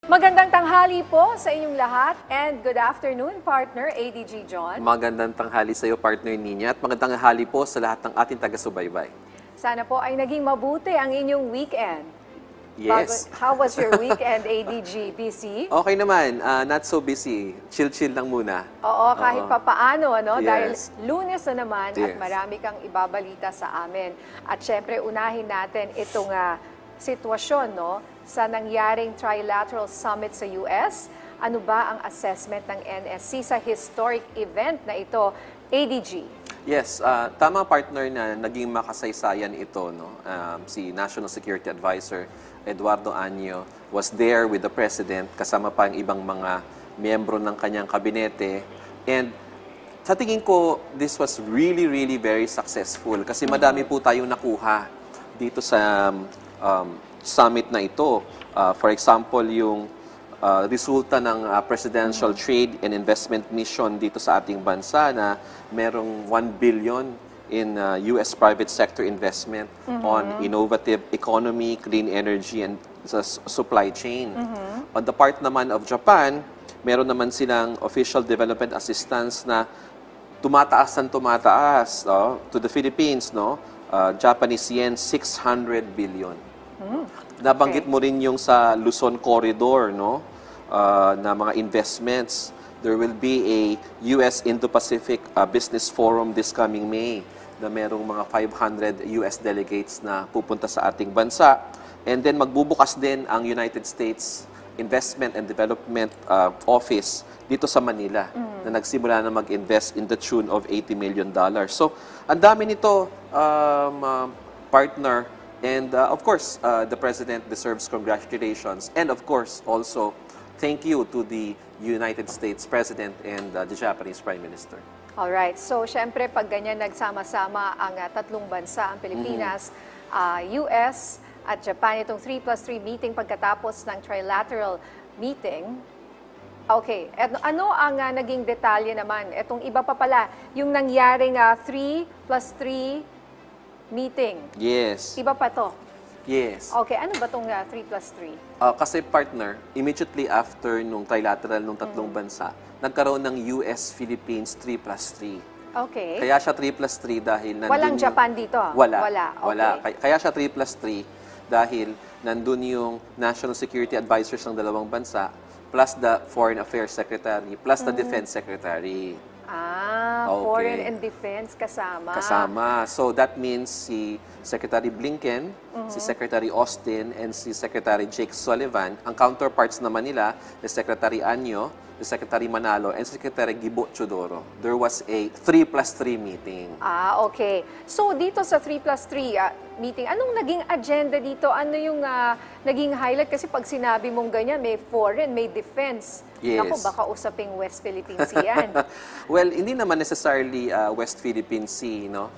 Magandang tanghali po sa inyong lahat and good afternoon, partner ADG John. Magandang tanghali sa iyo, partner Ninya, at magandang tanghali po sa lahat ng ating taga-subaybay. Sana po ay naging mabuti ang inyong weekend. Yes. How was your weekend, ADG? Busy? Okay naman, not so busy. Chill-chill lang muna. Oo, kahit papaano, ano? Yes. Dahil Lunes na naman at Yes. marami kang ibabalita sa amin. At syempre, unahin natin itong sitwasyon, no? Sa nangyaring trilateral summit sa US. Ano ba ang assessment ng NSC sa historic event na ito, ADG? Yes, tama partner na naging makasaysayan ito. No? Si National Security Advisor Eduardo Año was there with the President, kasama pa ang ibang mga miyembro ng kanyang kabinete. And sa tingin ko, this was really very successful kasi madami po tayong nakuha dito sa summit na ito. For example, yung resulta ng Presidential Trade and Investment Mission dito sa ating bansa na merong 1 billion in US private sector investment on innovative economy, clean energy, and supply chain. On the part naman of Japan, meron naman silang official development assistance na tumataas to the Philippines, no? Japanese yen 600 billion. Nabanggit mo rin yung sa Luzon Corridor, no? Na mga investments. There will be a US Indo-Pacific Business Forum this coming May na merong mga 500 US delegates na pupunta sa ating bansa. And then magbubukas din ang United States Investment and Development Office dito sa Manila na nagsimula na mag-invest in the tune of $80 million. So, ang dami nito, partner. And of course, the President deserves congratulations. And of course, also, thank you to the United States President and the Japanese Prime Minister. Alright, so syempre pag ganyan nagsama-sama ang tatlong bansa, ang Pilipinas, US at Japan, itong 3+3 meeting pagkatapos ng trilateral meeting. Okay, ano ang naging detalye naman? Itong iba pa pala, yung nangyaring 3+3 meeting. Yes. Iba pa to? Yes. Okay, ano ba itong 3+3? Kasi partner, immediately after nung trilateral nung tatlong bansa, nagkaroon ng US-Philippines 3+3. Okay. Kaya siya 3+3 dahil nandun Walang yung- Japan dito? Wala. Okay. Kaya siya 3+3 dahil nandun yung National Security Advisors ng dalawang bansa plus the Foreign Affairs Secretary plus the Defense Secretary. Okay. Foreign and Defense kasama. Kasama. So that means si Secretary Blinken, si Secretary Austin, and si Secretary Jake Sullivan. Ang counterparts naman nila, si Secretary Anyo, si Secretary Manalo, and Secretary Gibo Chodoro. There was a 3+3 meeting. Okay. So dito sa 3+3 meeting, anong naging agenda dito? Ano yung naging highlight? Kasi pag sinabi mong ganyan, may foreign, may defense. Yes. Naku, baka usaping West Philippine Sea yan. Well, hindi naman necessarily West Philippine Sea, no?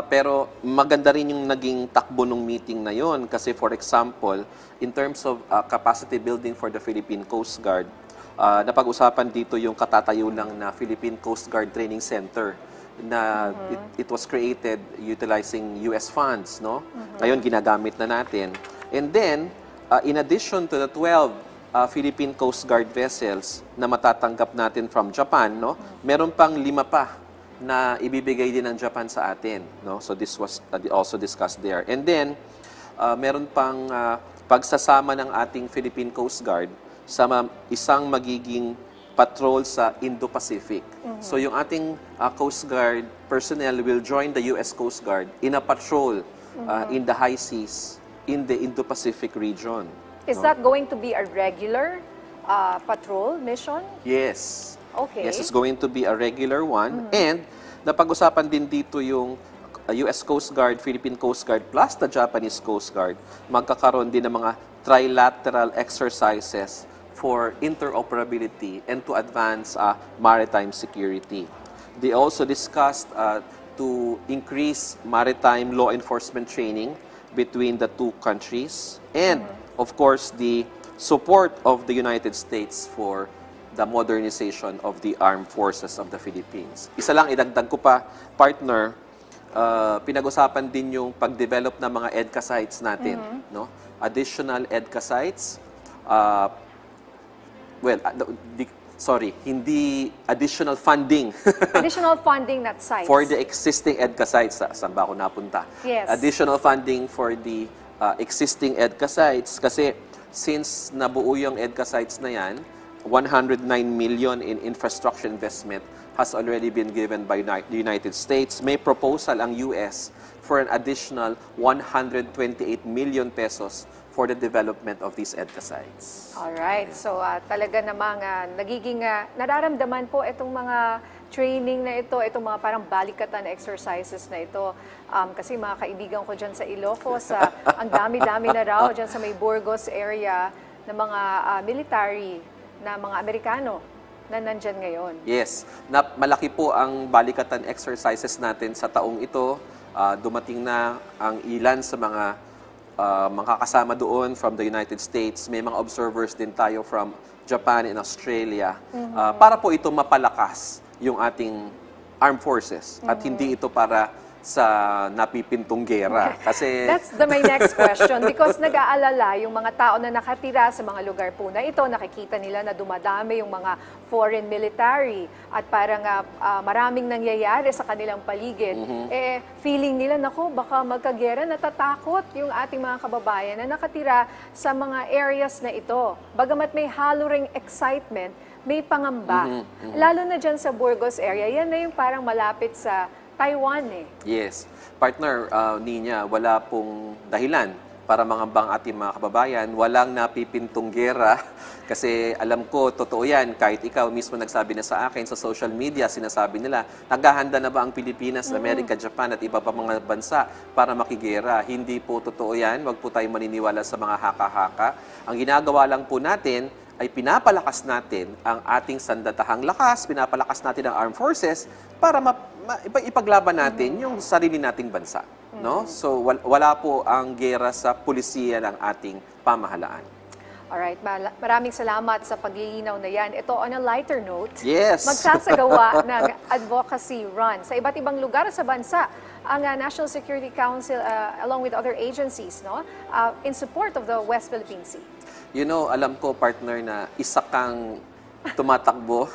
Pero maganda rin yung naging takbo ng meeting na yon kasi for example, in terms of capacity building for the Philippine Coast Guard, napag-usapan dito yung katatayo lang na Philippine Coast Guard Training Center na it was created utilizing US funds, no? Ngayon ginagamit na natin. And then, in addition to the 12 Philippine Coast Guard vessels na matatanggap natin from Japan, no? Meron pang 5 pa na ibibigay din ng Japan sa atin, no? So this was also discussed there. And then meron pang pagsasama ng ating Philippine Coast Guard sa isang magiging patrol sa Indo-Pacific. So yung ating Coast Guard personnel will join the US Coast Guard in a patrol in the high seas in the Indo-Pacific region. Is that going to be a regular patrol mission? Yes. Okay. Yes, it's going to be a regular one. And napag-usapan din dito yung US Coast Guard, Philippine Coast Guard, plus the Japanese Coast Guard. Magkakaroon din ng mga trilateral exercises for interoperability and to advance maritime security. They also discussed to increase maritime law enforcement training between the two countries and of course, the support of the United States for the modernization of the armed forces of the Philippines. Isa lang, idagdag ko pa, partner, pinag-usapan din yung pag-develop ng mga EDCA sites natin. No? Additional EDCA sites, well, hindi additional funding Additional funding not sites. for the existing EDCA sites. Saan ba ako napunta? Yes. Additional funding for the existing EDCA sites kasi since nabuo yung EDCA sites na yan, 109 million in infrastructure investment has already been given by the United States. May proposal ang US for an additional 128 million pesos for the development of these EDCA sites. Alright. So talaga namang nagiging nararamdaman po itong mga training na ito, itong mga parang balikatan exercises na ito. Kasi mga kaibigan ko dyan sa Ilocos, ang dami-dami na raw dyan sa may Burgos area ng mga military na mga Amerikano na nandyan ngayon. Yes. Malaki po ang balikatan exercises natin sa taong ito. Dumating na ang ilan sa mga makakasama doon from the United States. May mga observers din tayo from Japan and Australia. Para po ito mapalakas yung ating armed forces at hindi ito para sa napipintong gera. Kasi That's my next question because nag-aalala yung mga tao na nakatira sa mga lugar po na ito, nakikita nila na dumadami yung mga foreign military at parang maraming nangyayari sa kanilang paligid. Feeling nila, naku, baka magkagera, natatakot yung ating mga kababayan na nakatira sa mga areas na ito. Bagamat may halo ring excitement, may pangamba. Lalo na dyan sa Burgos area, yan na yung parang malapit sa Taiwan eh. yes, partner, Ninya, wala pong dahilan para mangambang ating mga kababayan. Walang napipintong gera kasi alam ko, totoo yan. Kahit ikaw mismo nagsabi na sa akin sa social media, sinasabi nila, naghahanda na ba ang Pilipinas, Amerika, Japan at iba pa mga bansa para makigera? Hindi po totoo yan. Huwag po tayong maniniwala sa mga haka-haka. Ang ginagawa lang po natin ay pinapalakas natin ang ating sandatahang lakas, pinapalakas natin ang armed forces para ipaglaban natin yung sarili nating bansa. No? So wala po ang gera sa pulisiya ng ating pamahalaan. Alright, maraming salamat sa paglilinaw na yan. Ito, on a lighter note, Yes. magsasagawa ng advocacy run sa iba't ibang lugar sa bansa ang National Security Council along with other agencies no, in support of the West Philippine Sea. You know, alam ko, partner, na isa kang tumatakbo.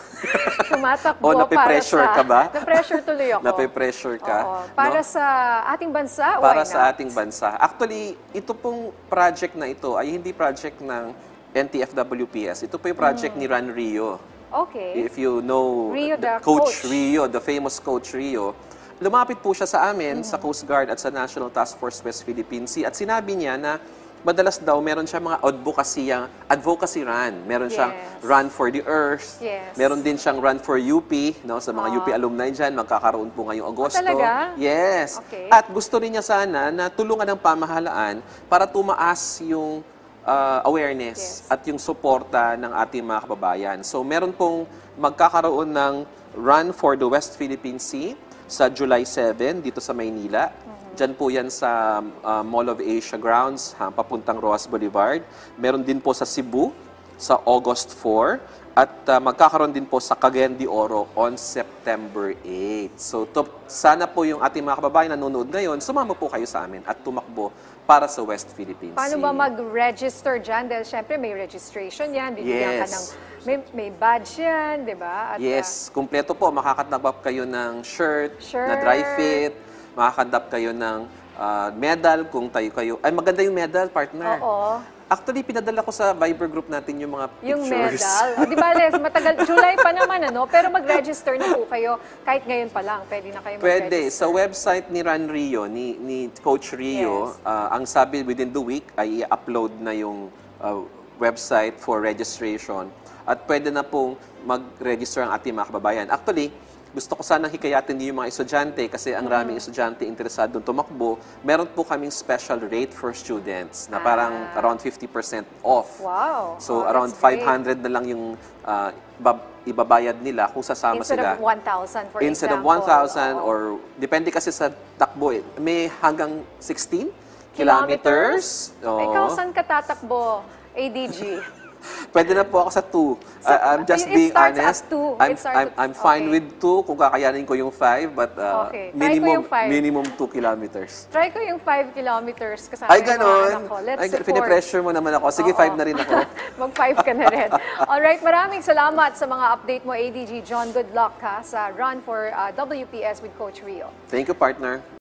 Tumatakbo O nape-pressure ka ba? Na-pressure tuloy ako. Nape-pressure ka. Oo, para no? sa ating bansa, Para why sa not? ating bansa. Actually, ito pong project na ito ay hindi project ng NTFWPS. Ito po yung project ni Ran Rio. Okay. If you know Rio, the Coach coach. Rio, the famous Coach Rio, lumapit po siya sa amin, sa Coast Guard at sa National Task Force West Philippine Sea at sinabi niya na madalas daw meron siya mga advocacy run. Meron siyang Yes. run for the earth. Yes. Meron din siyang run for UP, no? Sa mga UP alumni dyan, magkakaroon po ngayong Agosto. talaga? Yes. Okay. At gusto rin niya sana na tulungan ng pamahalaan para tumaas yung awareness Yes. at yung suporta ng ating mga kababayan. So meron pong magkakaroon ng Run for the West Philippine Sea sa July 7 dito sa Maynila. Diyan po yan sa Mall of Asia grounds, papuntang Roas Boulevard. Meron din po sa Cebu sa August 4 at magkakaroon din po sa Cagayan de Oro on September 8. So sana po yung ating mga kababayan na nanonood ngayon, sumama po kayo sa amin at tumakbo para sa West Philippine Sea. Paano ba mag-register dyan? Dahil syempre may registration yan, bibigyan ka ng, may badge yan, di ba? At, Yes, kumpleto po. Makakatanggap kayo ng shirt, Shirt. na dry fit, makakatanggap kayo ng medal kung tayo kayo. Ay, maganda yung medal, partner. Oo. Actually, pinadala ko sa Viber group natin yung mga pictures. Yung medal. O, di ba, Les, matagal, July pa naman, ano? Pero mag-register na po kayo kahit ngayon pa lang. Pwede na kayo mag-register. Pwede. Sa website ni Ran Rio, ni Coach Rio, Yes. ang sabi within the week ay i-upload na yung website for registration. At pwede na pong mag-register ang ating mga kababayan. Actually, gusto ko sanang hikayatin niyo yung mga estudyante kasi ang raming estudyante interesado tumakbo. Meron po kaming special rate for students na parang around 50% off. Wow. So Oh, around that's great. 500 na lang yung ibabayad nila kung sasama Instead sila. of 1,000, for Instead of example. 1,000 Oo. or depende kasi sa takbo may hanggang 16 kilometers. Oo. Ikaw, saan ka tatakbo, ADG? Pwede na po ako sa 2. I'm just it being starts at honest. 2. I'm, It starts I'm, at- I'm fine okay. with 2 kung kakayanin ko yung 5, but Okay. Try ko yung 5. minimum 2 kilometers. Try ko yung 5 kilometers kasama Ay, yung mga ganon. anak ko. Let's Ay, support. pinipressure mo naman ako. Sige, Oo. 5 na rin ako. Mag-5 ka na rin. Alright, maraming salamat sa mga update mo, ADG John. Good luck ha, sa run for WPS with Coach Rio. Thank you, partner.